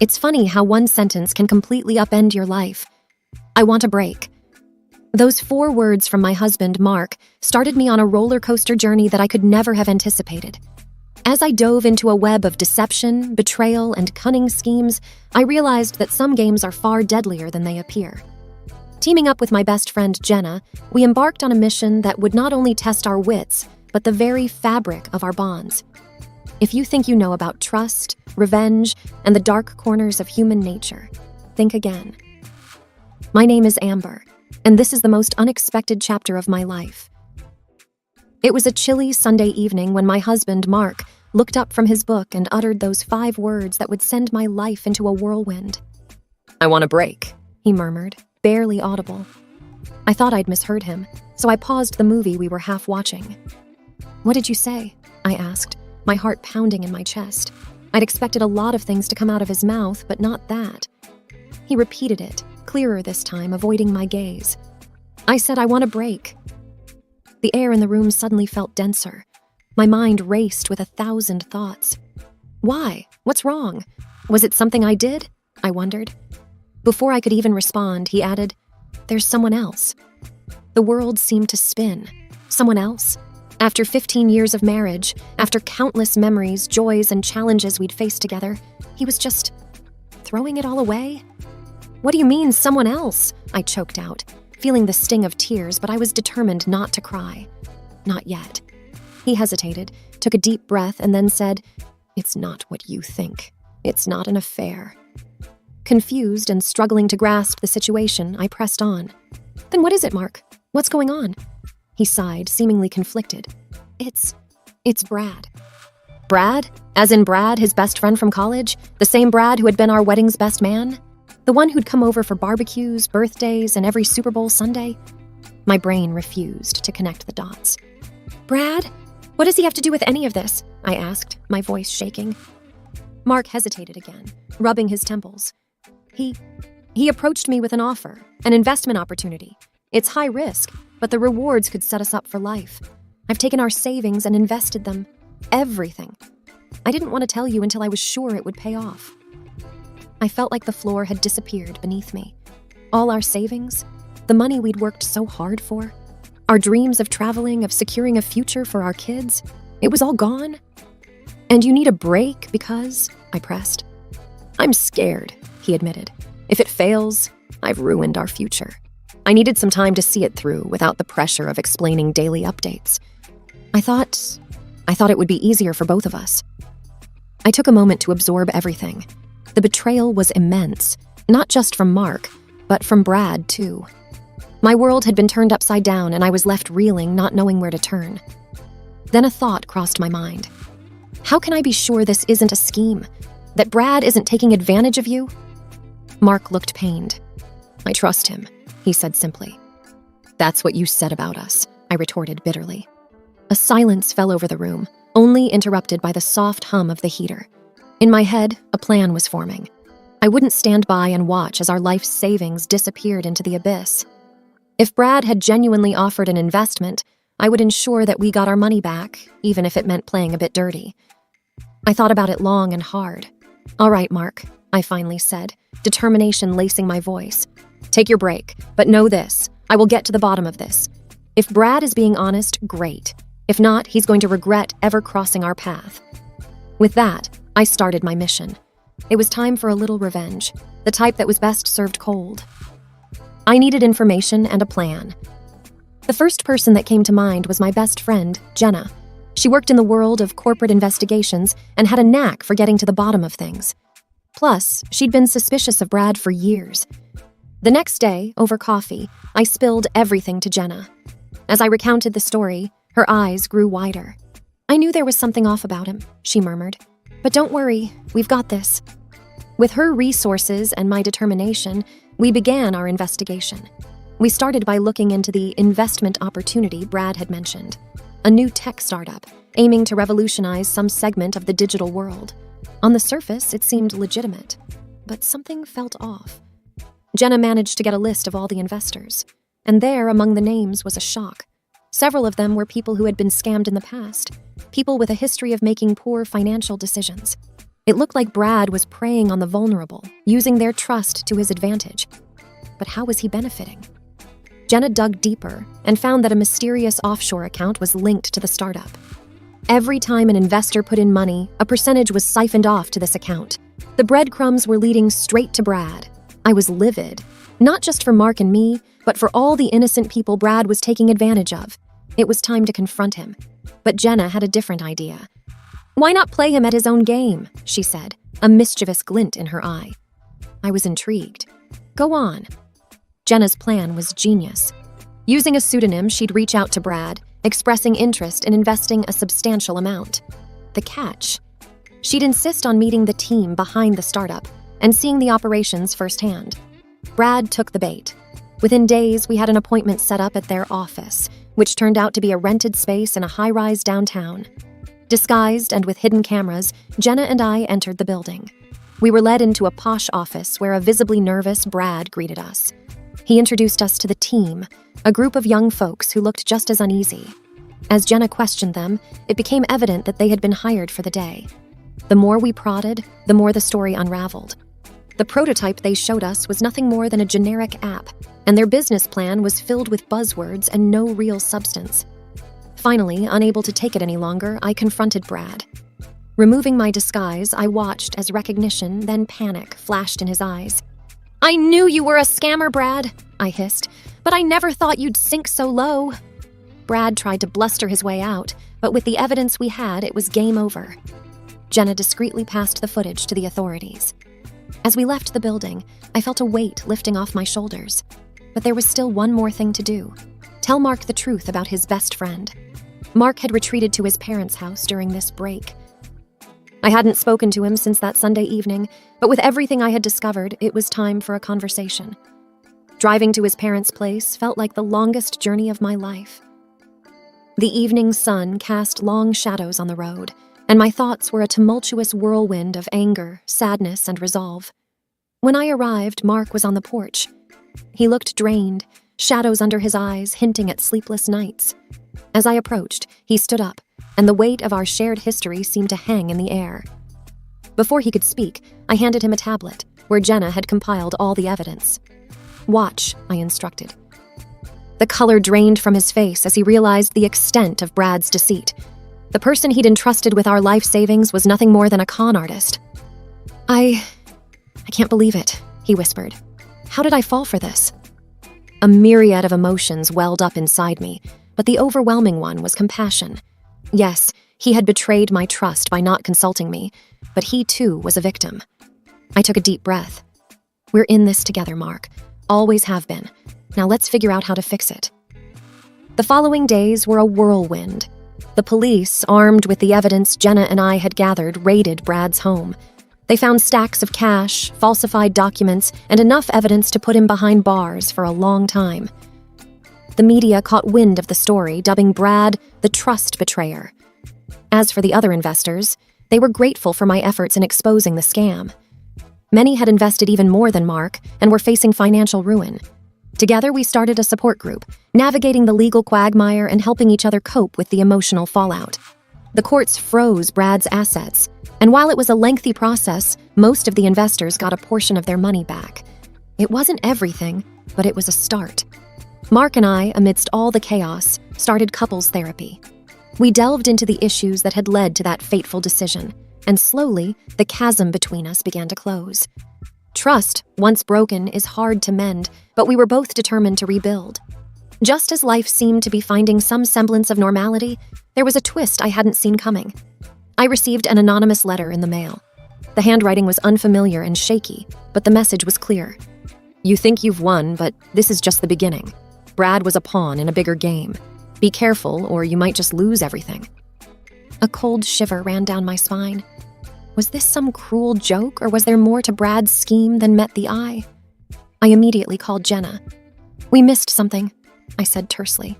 It's funny how one sentence can completely upend your life. I want a break. Those 4 words from my husband, Mark, started me on a roller coaster journey that I could never have anticipated. As I dove into a web of deception, betrayal, and cunning schemes, I realized that some games are far deadlier than they appear. Teaming up with my best friend, Jenna, we embarked on a mission that would not only test our wits, but the very fabric of our bonds. If you think you know about trust, revenge, and the dark corners of human nature, think again. My name is Amber, and this is the most unexpected chapter of my life. It was a chilly Sunday evening when my husband, Mark, looked up from his book and uttered those 5 words that would send my life into a whirlwind. "I want a break," he murmured, barely audible. I thought I'd misheard him, so I paused the movie we were half watching. "What did you say?" I asked, my heart pounding in my chest. I'd expected a lot of things to come out of his mouth, but not that. He repeated it, clearer this time, avoiding my gaze. I said, "I want a break." The air in the room suddenly felt denser. My mind raced with 1,000 thoughts. Why? What's wrong? Was it something I did? I wondered. Before I could even respond, he added, "There's someone else." The world seemed to spin. Someone else? After 15 years of marriage, after countless memories, joys, and challenges we'd faced together, he was just throwing it all away? "What do you mean, someone else?" I choked out, feeling the sting of tears, but I was determined not to cry. Not yet. He hesitated, took a deep breath, and then said, "It's not what you think. It's not an affair." Confused and struggling to grasp the situation, I pressed on. "Then what is it, Mark? What's going on?" He sighed, seemingly conflicted. It's Brad." "Brad? As in Brad, his best friend from college? The same Brad who had been our wedding's best man? The one who'd come over for barbecues, birthdays, and every Super Bowl Sunday?" My brain refused to connect the dots. "Brad? What does he have to do with any of this?" I asked, my voice shaking. Mark hesitated again, rubbing his temples. He approached me with an offer, an investment opportunity. It's high risk, but the rewards could set us up for life. I've taken our savings and invested them. Everything. I didn't want to tell you until I was sure it would pay off. I felt like the floor had disappeared beneath me. All our savings, the money we'd worked so hard for, our dreams of traveling, of securing a future for our kids, it was all gone. "And you need a break because," I pressed. "I'm scared," he admitted. "If it fails, I've ruined our future. I needed some time to see it through without the pressure of explaining daily updates. I thought it would be easier for both of us." I took a moment to absorb everything. The betrayal was immense, not just from Mark, but from Brad, too. My world had been turned upside down, and I was left reeling, not knowing where to turn. Then a thought crossed my mind. How can I be sure this isn't a scheme? That Brad isn't taking advantage of you? Mark looked pained. "I trust him," he said simply. "That's what you said about us," I retorted bitterly. A silence fell over the room, only interrupted by the soft hum of the heater. In my head, a plan was forming. I wouldn't stand by and watch as our life savings disappeared into the abyss. If Brad had genuinely offered an investment, I would ensure that we got our money back, even if it meant playing a bit dirty. I thought about it long and hard. "All right, Mark," I finally said, determination lacing my voice. "Take your break, but know this, I will get to the bottom of this. If Brad is being honest, great. If not, he's going to regret ever crossing our path." With that, I started my mission. It was time for a little revenge, the type that was best served cold. I needed information and a plan. The first person that came to mind was my best friend, Jenna. She worked in the world of corporate investigations and had a knack for getting to the bottom of things. Plus, she'd been suspicious of Brad for years. The next day, over coffee, I spilled everything to Jenna. As I recounted the story, her eyes grew wider. "I knew there was something off about him," she murmured. "But don't worry, we've got this." With her resources and my determination, we began our investigation. We started by looking into the investment opportunity Brad had mentioned, a new tech startup aiming to revolutionize some segment of the digital world. On the surface, it seemed legitimate, but something felt off. Jenna managed to get a list of all the investors, and there, among the names, was a shock. Several of them were people who had been scammed in the past, people with a history of making poor financial decisions. It looked like Brad was preying on the vulnerable, using their trust to his advantage. But how was he benefiting? Jenna dug deeper and found that a mysterious offshore account was linked to the startup. Every time an investor put in money, a percentage was siphoned off to this account. The breadcrumbs were leading straight to Brad. I was livid, not just for Mark and me, but for all the innocent people Brad was taking advantage of. It was time to confront him. But Jenna had a different idea. "Why not play him at his own game?" she said, a mischievous glint in her eye. I was intrigued. "Go on." Jenna's plan was genius. Using a pseudonym, she'd reach out to Brad, expressing interest in investing a substantial amount. The catch? She'd insist on meeting the team behind the startup and seeing the operations firsthand. Brad took the bait. Within days, we had an appointment set up at their office, which turned out to be a rented space in a high-rise downtown. Disguised and with hidden cameras, Jenna and I entered the building. We were led into a posh office where a visibly nervous Brad greeted us. He introduced us to the team, a group of young folks who looked just as uneasy. As Jenna questioned them, it became evident that they had been hired for the day. The more we prodded, the more the story unraveled. The prototype they showed us was nothing more than a generic app, and their business plan was filled with buzzwords and no real substance. Finally, unable to take it any longer, I confronted Brad. Removing my disguise, I watched as recognition, then panic, flashed in his eyes. "I knew you were a scammer, Brad," I hissed, "but I never thought you'd sink so low." Brad tried to bluster his way out, but with the evidence we had, it was game over. Jenna discreetly passed the footage to the authorities. As we left the building, I felt a weight lifting off my shoulders. But there was still one more thing to do. Tell Mark the truth about his best friend. Mark had retreated to his parents' house during this break. I hadn't spoken to him since that Sunday evening, but with everything I had discovered, it was time for a conversation. Driving to his parents' place felt like the longest journey of my life. The evening sun cast long shadows on the road, and my thoughts were a tumultuous whirlwind of anger, sadness, and resolve. When I arrived, Mark was on the porch. He looked drained, shadows under his eyes hinting at sleepless nights. As I approached, he stood up, and the weight of our shared history seemed to hang in the air. Before he could speak, I handed him a tablet, where Jenna had compiled all the evidence. "Watch," I instructed. The color drained from his face as he realized the extent of Brad's deceit. The person he'd entrusted with our life savings was nothing more than a con artist. I can't believe it," he whispered. "How did I fall for this?" A myriad of emotions welled up inside me, but the overwhelming one was compassion. Yes, he had betrayed my trust by not consulting me, but he too was a victim. I took a deep breath. "We're in this together, Mark. Always have been. Now let's figure out how to fix it." The following days were a whirlwind. The police, armed with the evidence Jenna and I had gathered, raided Brad's home. They found stacks of cash, falsified documents, and enough evidence to put him behind bars for a long time. The media caught wind of the story, dubbing Brad the trust betrayer. As for the other investors, they were grateful for my efforts in exposing the scam. Many had invested even more than Mark and were facing financial ruin. Together, we started a support group, navigating the legal quagmire and helping each other cope with the emotional fallout. The courts froze Brad's assets, and while it was a lengthy process, most of the investors got a portion of their money back. It wasn't everything, but it was a start. Mark and I, amidst all the chaos, started couples therapy. We delved into the issues that had led to that fateful decision, and slowly, the chasm between us began to close. Trust, once broken, is hard to mend, but we were both determined to rebuild. Just as life seemed to be finding some semblance of normality, there was a twist I hadn't seen coming. I received an anonymous letter in the mail. The handwriting was unfamiliar and shaky, but the message was clear. "You think you've won, but this is just the beginning. Brad was a pawn in a bigger game. Be careful, or you might just lose everything." A cold shiver ran down my spine. Was this some cruel joke, or was there more to Brad's scheme than met the eye? I immediately called Jenna. "We missed something," I said tersely.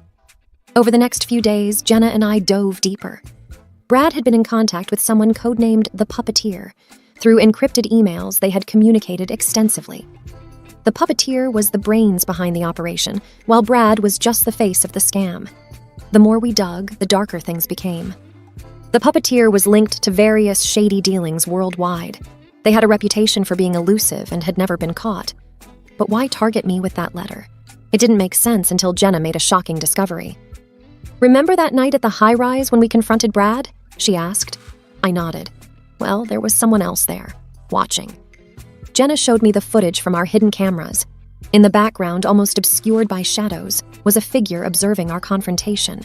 Over the next few days, Jenna and I dove deeper. Brad had been in contact with someone codenamed the Puppeteer. Through encrypted emails, they had communicated extensively. The Puppeteer was the brains behind the operation, while Brad was just the face of the scam. The more we dug, the darker things became. The puppeteer was linked to various shady dealings worldwide. They had a reputation for being elusive and had never been caught. But why target me with that letter? It didn't make sense until Jenna made a shocking discovery. "Remember that night at the high-rise when we confronted Brad?" she asked. I nodded. Well, there was someone else there, watching. Jenna showed me the footage from our hidden cameras. In the background, almost obscured by shadows, was a figure observing our confrontation.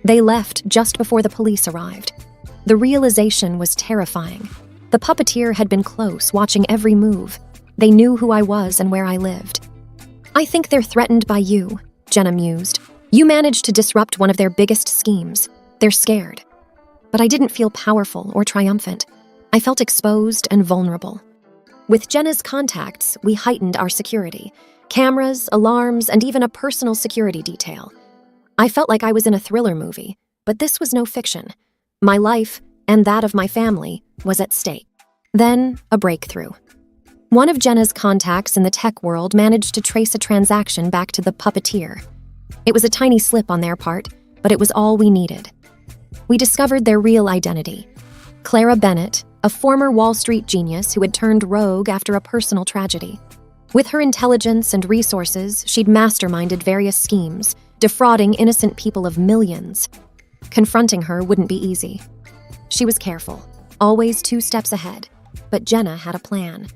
They left just before the police arrived. The realization was terrifying. The puppeteer had been close, watching every move. They knew who I was and where I lived. "I think they're threatened by you," Jenna mused. "You managed to disrupt one of their biggest schemes. They're scared." But I didn't feel powerful or triumphant. I felt exposed and vulnerable. With Jenna's contacts, we heightened our security. Cameras, alarms, and even a personal security detail. I felt like I was in a thriller movie, but this was no fiction. My life, and that of my family, was at stake. Then, a breakthrough. One of Jenna's contacts in the tech world managed to trace a transaction back to the puppeteer. It was a tiny slip on their part, but it was all we needed. We discovered their real identity. Clara Bennett, a former Wall Street genius who had turned rogue after a personal tragedy. With her intelligence and resources, she'd masterminded various schemes, defrauding innocent people of millions. Confronting her wouldn't be easy. She was careful, always 2 steps ahead, but Jenna had a plan.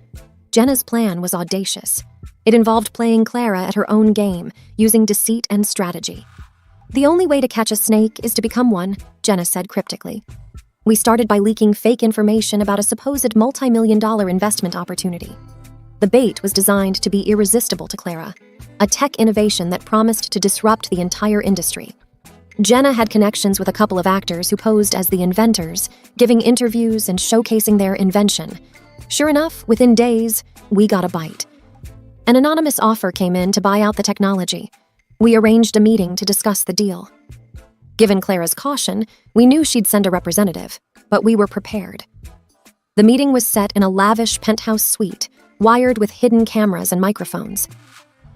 Jenna's plan was audacious. It involved playing Clara at her own game, using deceit and strategy. "The only way to catch a snake is to become one," Jenna said cryptically. We started by leaking fake information about a supposed multi-million-dollar investment opportunity. The bait was designed to be irresistible to Clara, a tech innovation that promised to disrupt the entire industry. Jenna had connections with a couple of actors who posed as the inventors, giving interviews and showcasing their invention. Sure enough, within days, we got a bite. An anonymous offer came in to buy out the technology. We arranged a meeting to discuss the deal. Given Clara's caution, we knew she'd send a representative, but we were prepared. The meeting was set in a lavish penthouse suite, wired with hidden cameras and microphones.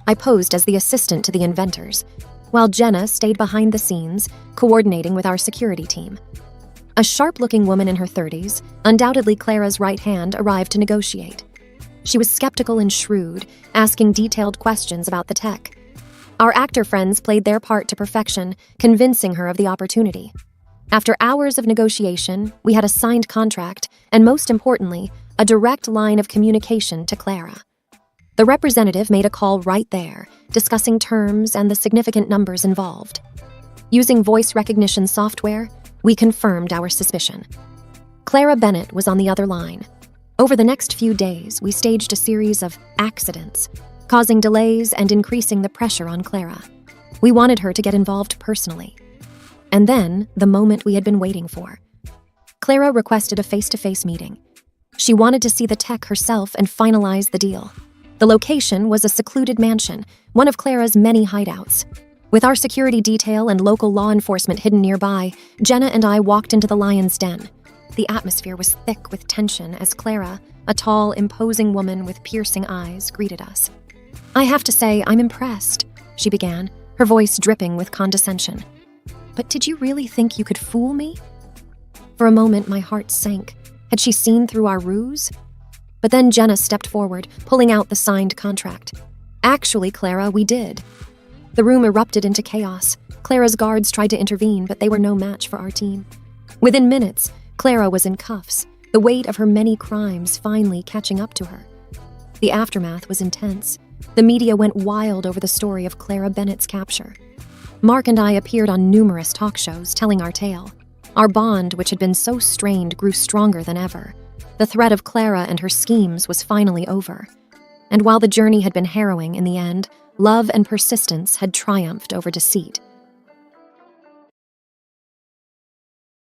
I posed as the assistant to the inventors, while Jenna stayed behind the scenes, coordinating with our security team. A sharp-looking woman in her 30s, undoubtedly Clara's right hand, arrived to negotiate. She was skeptical and shrewd, asking detailed questions about the tech. Our actor friends played their part to perfection, convincing her of the opportunity. After hours of negotiation, we had a signed contract, and most importantly, a direct line of communication to Clara. The representative made a call right there, discussing terms and the significant numbers involved. Using voice recognition software, we confirmed our suspicion. Clara Bennett was on the other line. Over the next few days, we staged a series of accidents, causing delays and increasing the pressure on Clara. We wanted her to get involved personally. And then, the moment we had been waiting for. Clara requested a face-to-face meeting. She wanted to see the tech herself and finalize the deal. The location was a secluded mansion, one of Clara's many hideouts. With our security detail and local law enforcement hidden nearby, Jenna and I walked into the lion's den. The atmosphere was thick with tension as Clara, a tall, imposing woman with piercing eyes, greeted us. "I have to say, I'm impressed," she began, her voice dripping with condescension. "But did you really think you could fool me?" For a moment, my heart sank. Had she seen through our ruse? But then Jenna stepped forward, pulling out the signed contract. "Actually, Clara, we did." The room erupted into chaos. Clara's guards tried to intervene, but they were no match for our team. Within minutes, Clara was in cuffs, the weight of her many crimes finally catching up to her. The aftermath was intense. The media went wild over the story of Clara Bennett's capture. Mark and I appeared on numerous talk shows telling our tale. Our bond, which had been so strained, grew stronger than ever. The threat of Clara and her schemes was finally over. And while the journey had been harrowing in the end, love and persistence had triumphed over deceit.